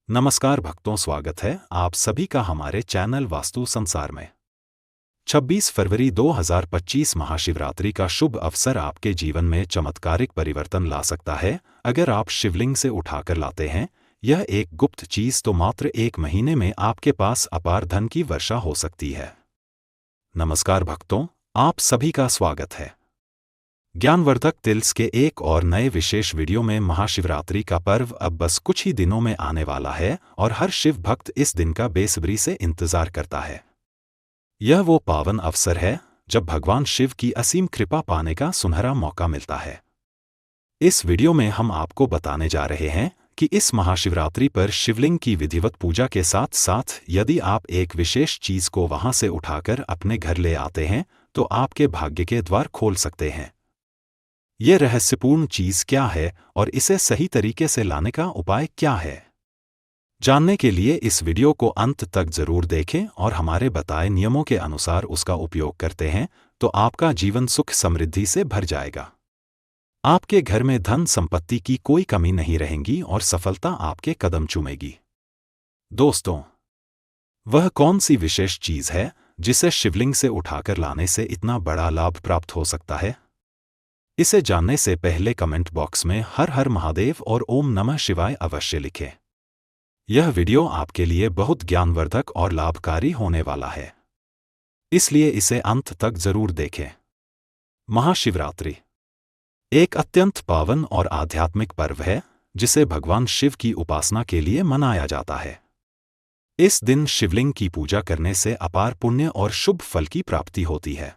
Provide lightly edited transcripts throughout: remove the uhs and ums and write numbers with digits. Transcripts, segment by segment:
नमस्कार भक्तों, स्वागत है आप सभी का हमारे चैनल वास्तु संसार में। 26 फरवरी 2025 महाशिवरात्रि का शुभ अवसर आपके जीवन में चमत्कारिक परिवर्तन ला सकता है अगर आप शिवलिंग से उठाकर लाते हैं। यह एक गुप्त चीज तो मात्र एक महीने में आपके पास अपार धन की वर्षा हो सकती है। नमस्कार भक्तों, आप सभी का स्वागत है ज्ञानवर्धक टिल्स के एक और नए विशेष वीडियो में। महाशिवरात्रि का पर्व अब बस कुछ ही दिनों में आने वाला है और हर शिव भक्त इस दिन का बेसब्री से इंतजार करता है। यह वो पावन अवसर है जब भगवान शिव की असीम कृपा पाने का सुनहरा मौका मिलता है। इस वीडियो में हम आपको बताने जा रहे हैं कि इस महाशिवरात्रि पर शिवलिंग की विधिवत पूजा के साथ साथ यदि आप एक विशेष चीज को वहां से उठाकर अपने घर ले आते हैं तो आपके भाग्य के द्वार खोल सकते हैं। ये रहस्यपूर्ण चीज क्या है और इसे सही तरीके से लाने का उपाय क्या है, जानने के लिए इस वीडियो को अंत तक जरूर देखें और हमारे बताए नियमों के अनुसार उसका उपयोग करते हैं तो आपका जीवन सुख समृद्धि से भर जाएगा। आपके घर में धन संपत्ति की कोई कमी नहीं रहेगी और सफलता आपके कदम चूमेगी। दोस्तों, वह कौन सी विशेष चीज है जिसे शिवलिंग से उठाकर लाने से इतना बड़ा लाभ प्राप्त हो सकता है? इसे जानने से पहले कमेंट बॉक्स में हर हर महादेव और ओम नमः शिवाय अवश्य लिखें। यह वीडियो आपके लिए बहुत ज्ञानवर्धक और लाभकारी होने वाला है, इसलिए इसे अंत तक जरूर देखें। महाशिवरात्रि एक अत्यंत पावन और आध्यात्मिक पर्व है जिसे भगवान शिव की उपासना के लिए मनाया जाता है। इस दिन शिवलिंग की पूजा करने से अपार पुण्य और शुभ फल की प्राप्ति होती है।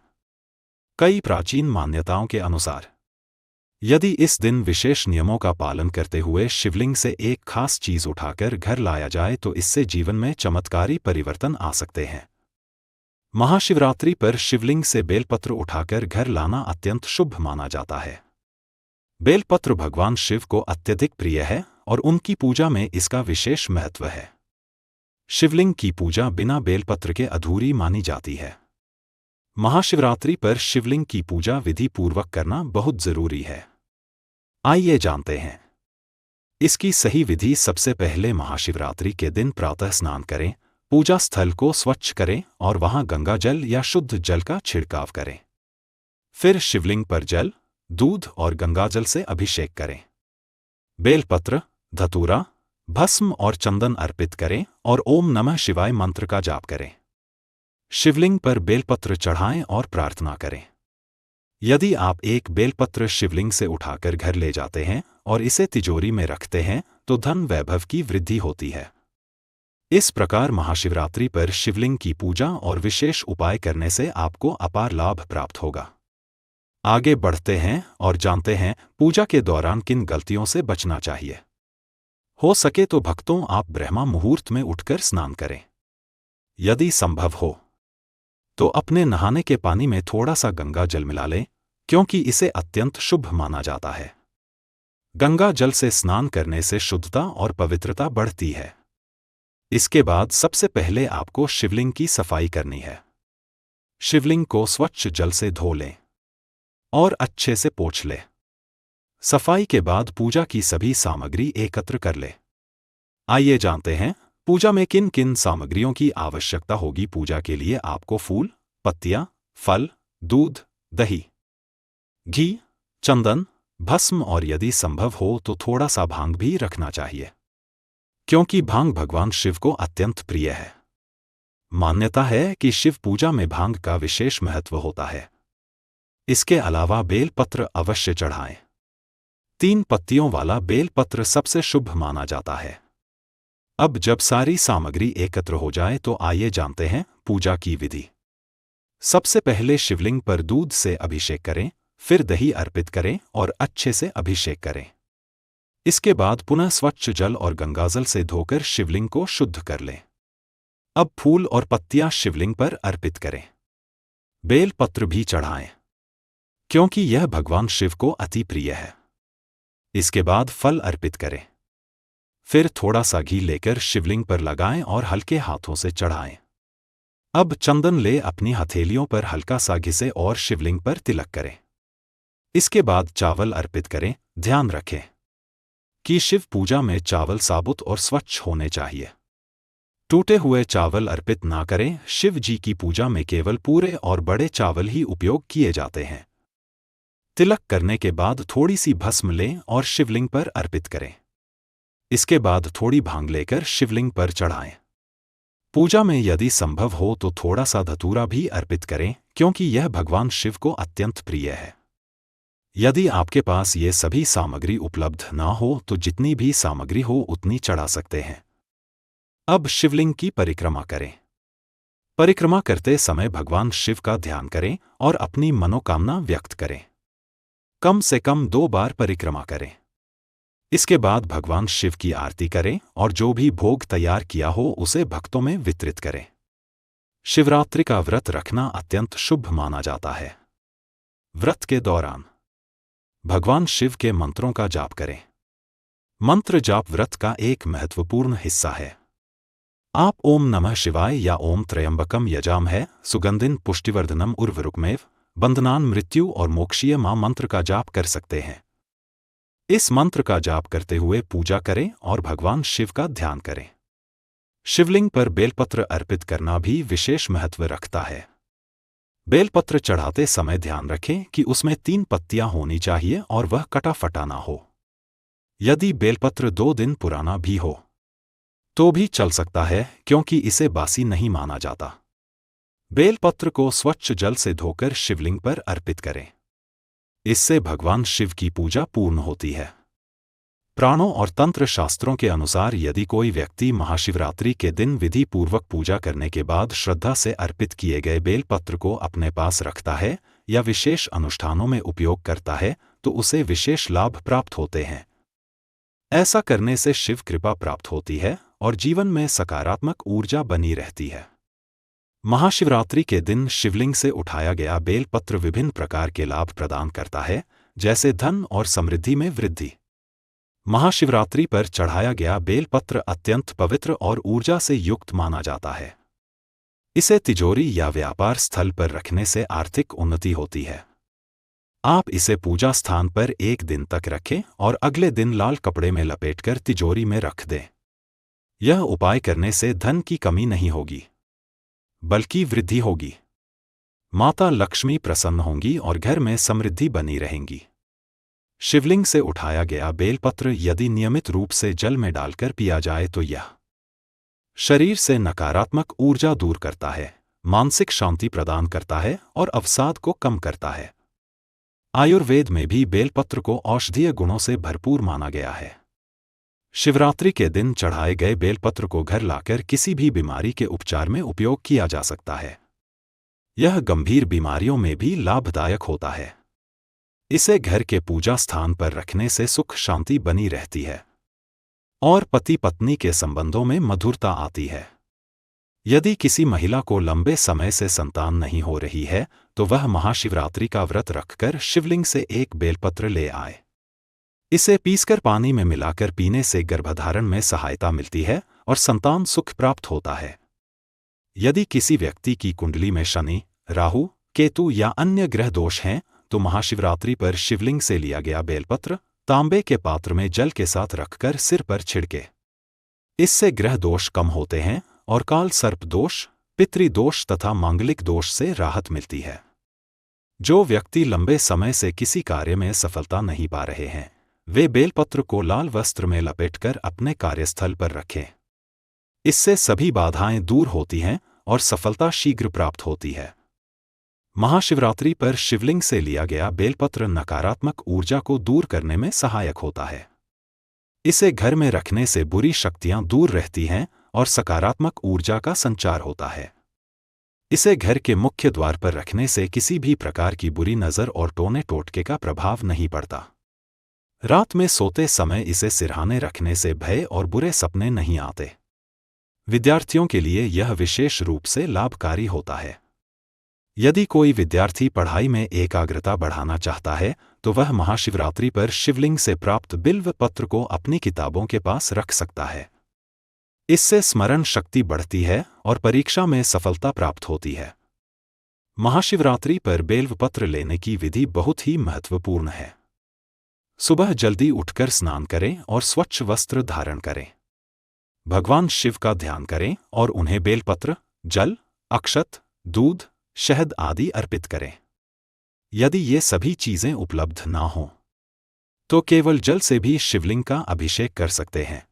कई प्राचीन मान्यताओं के अनुसार यदि इस दिन विशेष नियमों का पालन करते हुए शिवलिंग से एक खास चीज उठाकर घर लाया जाए तो इससे जीवन में चमत्कारी परिवर्तन आ सकते हैं। महाशिवरात्रि पर शिवलिंग से बेलपत्र उठाकर घर लाना अत्यंत शुभ माना जाता है। बेलपत्र भगवान शिव को अत्यधिक प्रिय है और उनकी पूजा में इसका विशेष महत्व है। शिवलिंग की पूजा बिना बेलपत्र के अधूरी मानी जाती है। महाशिवरात्रि पर शिवलिंग की पूजा विधि पूर्वक करना बहुत जरूरी है। आइए जानते हैं इसकी सही विधि। सबसे पहले महाशिवरात्रि के दिन प्रातः स्नान करें, पूजा स्थल को स्वच्छ करें और वहां गंगा जल या शुद्ध जल का छिड़काव करें। फिर शिवलिंग पर जल, दूध और गंगाजल से अभिषेक करें। बेलपत्र, धतूरा, भस्म और चंदन अर्पित करें और ओम नमः शिवाय मंत्र का जाप करें। शिवलिंग पर बेलपत्र चढ़ाएं और प्रार्थना करें। यदि आप एक बेलपत्र शिवलिंग से उठाकर घर ले जाते हैं और इसे तिजोरी में रखते हैं तो धन वैभव की वृद्धि होती है। इस प्रकार महाशिवरात्रि पर शिवलिंग की पूजा और विशेष उपाय करने से आपको अपार लाभ प्राप्त होगा। आगे बढ़ते हैं और जानते हैं पूजा के दौरान किन गलतियों से बचना चाहिए। हो सके तो भक्तों आप ब्रह्मा मुहूर्त में उठकर स्नान करें। यदि संभव हो तो अपने नहाने के पानी में थोड़ा सा गंगा जल मिला लें, क्योंकि इसे अत्यंत शुभ माना जाता है। गंगा जल से स्नान करने से शुद्धता और पवित्रता बढ़ती है। इसके बाद सबसे पहले आपको शिवलिंग की सफाई करनी है। शिवलिंग को स्वच्छ जल से धो लें और अच्छे से पोंछ लें। सफाई के बाद पूजा की सभी सामग्री एकत्र कर लें। आइए जानते हैं पूजा में किन किन सामग्रियों की आवश्यकता होगी। पूजा के लिए आपको फूल, पत्तियां, फल, दूध, दही, घी, चंदन, भस्म और यदि संभव हो तो थोड़ा सा भांग भी रखना चाहिए, क्योंकि भांग भगवान शिव को अत्यंत प्रिय है। मान्यता है कि शिव पूजा में भांग का विशेष महत्व होता है। इसके अलावा बेलपत्र अवश्य चढ़ाएं। 3 पत्तियों वाला बेलपत्र सबसे शुभ माना जाता है। अब जब सारी सामग्री एकत्र हो जाए तो आइए जानते हैं पूजा की विधि। सबसे पहले शिवलिंग पर दूध से अभिषेक करें, फिर दही अर्पित करें और अच्छे से अभिषेक करें। इसके बाद पुनः स्वच्छ जल और गंगाजल से धोकर शिवलिंग को शुद्ध कर लें। अब फूल और पत्तियां शिवलिंग पर अर्पित करें। बेल पत्र भी चढ़ाएं, क्योंकि यह भगवान शिव को अति प्रिय है। इसके बाद फल अर्पित करें। फिर थोड़ा सा घी लेकर शिवलिंग पर लगाएं और हल्के हाथों से चढ़ाएं। अब चंदन ले अपनी हथेलियों पर हल्का सा घिसे और शिवलिंग पर तिलक करें। इसके बाद चावल अर्पित करें। ध्यान रखें, कि शिव पूजा में चावल साबुत और स्वच्छ होने चाहिए। टूटे हुए चावल अर्पित ना करें। शिव जी की पूजा में केवल पूरे और बड़े चावल ही उपयोग किए जाते हैं। तिलक करने के बाद थोड़ी सी भस्म लें और शिवलिंग पर अर्पित करें। इसके बाद थोड़ी भांग लेकर शिवलिंग पर चढ़ाएं। पूजा में यदि संभव हो तो थोड़ा सा धतूरा भी अर्पित करें, क्योंकि यह भगवान शिव को अत्यंत प्रिय है। यदि आपके पास ये सभी सामग्री उपलब्ध ना हो तो जितनी भी सामग्री हो उतनी चढ़ा सकते हैं। अब शिवलिंग की परिक्रमा करें। परिक्रमा करते समय भगवान शिव का ध्यान करें और अपनी मनोकामना व्यक्त करें। कम से कम 2 बार परिक्रमा करें। इसके बाद भगवान शिव की आरती करें और जो भी भोग तैयार किया हो उसे भक्तों में वितरित करें। शिवरात्रि का व्रत रखना अत्यंत शुभ माना जाता है। व्रत के दौरान भगवान शिव के मंत्रों का जाप करें। मंत्र जाप व्रत का एक महत्वपूर्ण हिस्सा है। आप ओम नमः शिवाय या ओम त्र्यंबकम यजामहे सुगंधिन पुष्टिवर्धनम उर्वरुकमेव बंधनान मृत्यु और मोक्षीय मां मंत्र का जाप कर सकते हैं। इस मंत्र का जाप करते हुए पूजा करें और भगवान शिव का ध्यान करें। शिवलिंग पर बेलपत्र अर्पित करना भी विशेष महत्व रखता है। बेलपत्र चढ़ाते समय ध्यान रखें कि उसमें 3 पत्तियां होनी चाहिए और वह कटा फटा ना हो। यदि बेलपत्र 2 दिन पुराना भी हो तो भी चल सकता है, क्योंकि इसे बासी नहीं माना जाता। बेलपत्र को स्वच्छ जल से धोकर शिवलिंग पर अर्पित करें। इससे भगवान शिव की पूजा पूर्ण होती है। प्राणों और तंत्र शास्त्रों के अनुसार यदि कोई व्यक्ति महाशिवरात्रि के दिन विधि पूर्वक पूजा करने के बाद श्रद्धा से अर्पित किए गए बेलपत्र को अपने पास रखता है या विशेष अनुष्ठानों में उपयोग करता है तो उसे विशेष लाभ प्राप्त होते हैं। ऐसा करने से शिव कृपा प्राप्त होती है और जीवन में सकारात्मक ऊर्जा बनी रहती है। महाशिवरात्रि के दिन शिवलिंग से उठाया गया बेलपत्र विभिन्न प्रकार के लाभ प्रदान करता है, जैसे धन और समृद्धि में वृद्धि। महाशिवरात्रि पर चढ़ाया गया बेलपत्र अत्यंत पवित्र और ऊर्जा से युक्त माना जाता है। इसे तिजोरी या व्यापार स्थल पर रखने से आर्थिक उन्नति होती है। आप इसे पूजा स्थान पर 1 दिन तक रखें और अगले दिन लाल कपड़े में लपेटकर तिजोरी में रख दें। यह उपाय करने से धन की कमी नहीं होगी, बल्कि वृद्धि होगी। माता लक्ष्मी प्रसन्न होंगी और घर में समृद्धि बनी रहेंगी। शिवलिंग से उठाया गया बेलपत्र यदि नियमित रूप से जल में डालकर पिया जाए तो यह शरीर से नकारात्मक ऊर्जा दूर करता है, मानसिक शांति प्रदान करता है और अवसाद को कम करता है। आयुर्वेद में भी बेलपत्र को औषधीय गुणों से भरपूर माना गया है। शिवरात्रि के दिन चढ़ाए गए बेलपत्र को घर लाकर किसी भी बीमारी के उपचार में उपयोग किया जा सकता है। यह गंभीर बीमारियों में भी लाभदायक होता है। इसे घर के पूजा स्थान पर रखने से सुख शांति बनी रहती है और पति पत्नी के संबंधों में मधुरता आती है। यदि किसी महिला को लंबे समय से संतान नहीं हो रही है तो वह महाशिवरात्रि का व्रत रखकर शिवलिंग से एक बेलपत्र ले आए। इसे पीसकर पानी में मिलाकर पीने से गर्भधारण में सहायता मिलती है और संतान सुख प्राप्त होता है। यदि किसी व्यक्ति की कुंडली में शनि, राहु, केतु या अन्य ग्रह दोष हैं तो महाशिवरात्रि पर शिवलिंग से लिया गया बेलपत्र तांबे के पात्र में जल के साथ रखकर सिर पर छिड़के। इससे ग्रह दोष कम होते हैं और काल सर्प दोष, पितृदोष तथा मांगलिक दोष से राहत मिलती है। जो व्यक्ति लंबे समय से किसी कार्य में सफलता नहीं पा रहे हैं वे बेलपत्र को लाल वस्त्र में लपेटकर अपने कार्यस्थल पर रखें। इससे सभी बाधाएं दूर होती हैं और सफलता शीघ्र प्राप्त होती है। महाशिवरात्रि पर शिवलिंग से लिया गया बेलपत्र नकारात्मक ऊर्जा को दूर करने में सहायक होता है। इसे घर में रखने से बुरी शक्तियां दूर रहती हैं और सकारात्मक ऊर्जा का संचार होता है। इसे घर के मुख्य द्वार पर रखने से किसी भी प्रकार की बुरी नजर और टोने टोटके का प्रभाव नहीं पड़ता। रात में सोते समय इसे सिरहाने रखने से भय और बुरे सपने नहीं आते। विद्यार्थियों के लिए यह विशेष रूप से लाभकारी होता है। यदि कोई विद्यार्थी पढ़ाई में एकाग्रता बढ़ाना चाहता है तो वह महाशिवरात्रि पर शिवलिंग से प्राप्त बिल्व पत्र को अपनी किताबों के पास रख सकता है। इससे स्मरण शक्ति बढ़ती है और परीक्षा में सफलता प्राप्त होती है। महाशिवरात्रि पर बेल्व पत्र लेने की विधि बहुत ही महत्वपूर्ण है। सुबह जल्दी उठकर स्नान करें और स्वच्छ वस्त्र धारण करें। भगवान शिव का ध्यान करें और उन्हें बेलपत्र, जल, अक्षत, दूध, शहद आदि अर्पित करें। यदि ये सभी चीजें उपलब्ध ना हों तो केवल जल से भी शिवलिंग का अभिषेक कर सकते हैं।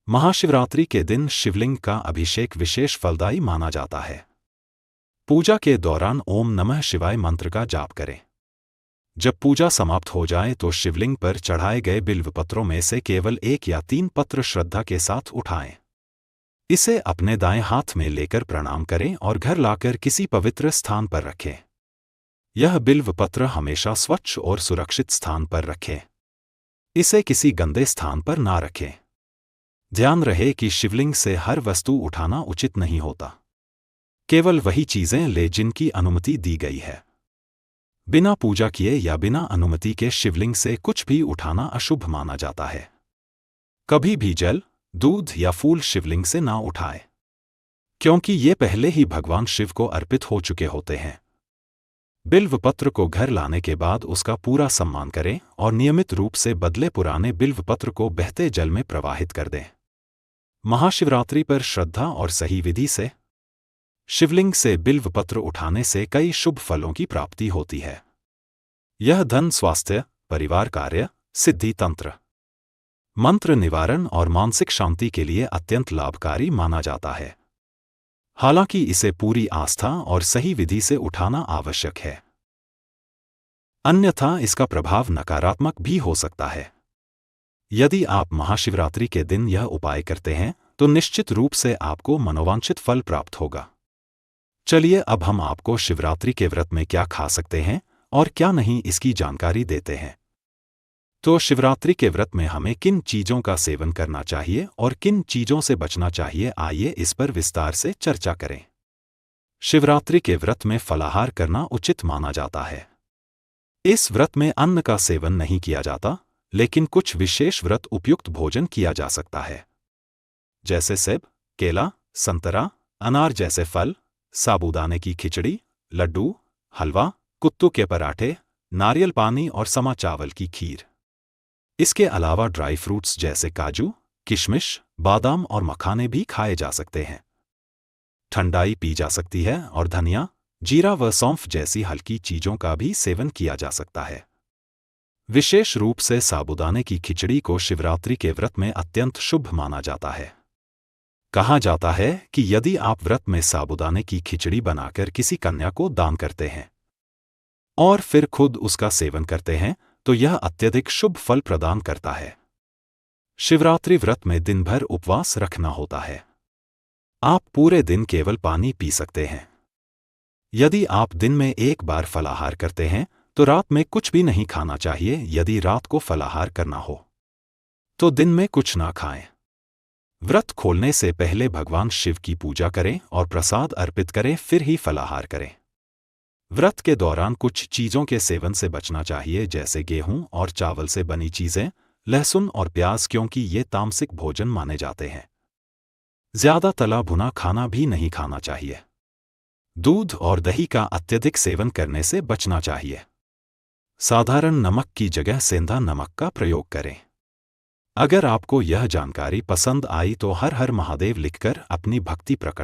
महाशिवरात्रि के दिन शिवलिंग का अभिषेक विशेष फलदायी माना जाता है। पूजा के दौरान ओम नमः शिवाय मंत्र का जाप करें। जब पूजा समाप्त हो जाए तो शिवलिंग पर चढ़ाए गए बिल्व पत्रों में से केवल 1 या 3 पत्र श्रद्धा के साथ उठाएं। इसे अपने दाएं हाथ में लेकर प्रणाम करें और घर लाकर किसी पवित्र स्थान पर रखें। यह बिल्व पत्र हमेशा स्वच्छ और सुरक्षित स्थान पर रखें। इसे किसी गंदे स्थान पर ना रखें। ध्यान रहे कि शिवलिंग से हर वस्तु उठाना उचित नहीं होता। केवल वही चीजें ले जिनकी अनुमति दी गई है। बिना पूजा किए या बिना अनुमति के शिवलिंग से कुछ भी उठाना अशुभ माना जाता है। कभी भी जल, दूध या फूल शिवलिंग से ना उठाएं, क्योंकि ये पहले ही भगवान शिव को अर्पित हो चुके होते हैं। बिल्व पत्र को घर लाने के बाद उसका पूरा सम्मान करें और नियमित रूप से बदले पुराने बिल्व पत्र को बहते जल में प्रवाहित कर दें। महाशिवरात्रि पर श्रद्धा और सही विधि से शिवलिंग से बिल्व पत्र उठाने से कई शुभ फलों की प्राप्ति होती है। यह धन, स्वास्थ्य, परिवार कार्य, सिद्धि तंत्र, मंत्र निवारण और मानसिक शांति के लिए अत्यंत लाभकारी माना जाता है। हालांकि इसे पूरी आस्था और सही विधि से उठाना आवश्यक है, अन्यथा इसका प्रभाव नकारात्मक भी हो सकता है। यदि आप महाशिवरात्रि के दिन यह उपाय करते हैं तो निश्चित रूप से आपको मनोवांछित फल प्राप्त होगा। चलिए अब हम आपको शिवरात्रि के व्रत में क्या खा सकते हैं और क्या नहीं इसकी जानकारी देते हैं। तो शिवरात्रि के व्रत में हमें किन चीजों का सेवन करना चाहिए और किन चीजों से बचना चाहिए, आइए इस पर विस्तार से चर्चा करें। शिवरात्रि के व्रत में फलाहार करना उचित माना जाता है। इस व्रत में अन्न का सेवन नहीं किया जाता, लेकिन कुछ विशेष व्रत उपयुक्त भोजन किया जा सकता है, जैसे सेब, केला, संतरा, अनार जैसे फल, साबूदाने की खिचड़ी, लड्डू, हलवा, कुत्तू के पराठे, नारियल पानी और समा चावल की खीर। इसके अलावा ड्राई फ्रूट्स जैसे काजू, किशमिश, बादाम और मखाने भी खाए जा सकते हैं। ठंडाई पी जा सकती है और धनिया, जीरा व सौंफ जैसी हल्की चीजों का भी सेवन किया जा सकता है। विशेष रूप से साबूदाने की खिचड़ी को शिवरात्रि के व्रत में अत्यंत शुभ माना जाता है। कहा जाता है कि यदि आप व्रत में साबूदाने की खिचड़ी बनाकर किसी कन्या को दान करते हैं और फिर खुद उसका सेवन करते हैं तो यह अत्यधिक शुभ फल प्रदान करता है। शिवरात्रि व्रत में दिन भर उपवास रखना होता है। आप पूरे दिन केवल पानी पी सकते हैं। यदि आप दिन में एक बार फलाहार करते हैं तो रात में कुछ भी नहीं खाना चाहिए। यदि रात को फलाहार करना हो तो दिन में कुछ ना खाएं। व्रत खोलने से पहले भगवान शिव की पूजा करें और प्रसाद अर्पित करें, फिर ही फलाहार करें। व्रत के दौरान कुछ चीजों के सेवन से बचना चाहिए, जैसे गेहूं और चावल से बनी चीजें, लहसुन और प्याज, क्योंकि ये तामसिक भोजन माने जाते हैं। ज्यादा तला भुना खाना भी नहीं खाना चाहिए। दूध और दही का अत्यधिक सेवन करने से बचना चाहिए। साधारण नमक की जगह सेंधा नमक का प्रयोग करें। अगर आपको यह जानकारी पसंद आई तो हर हर महादेव लिखकर अपनी भक्ति प्रकट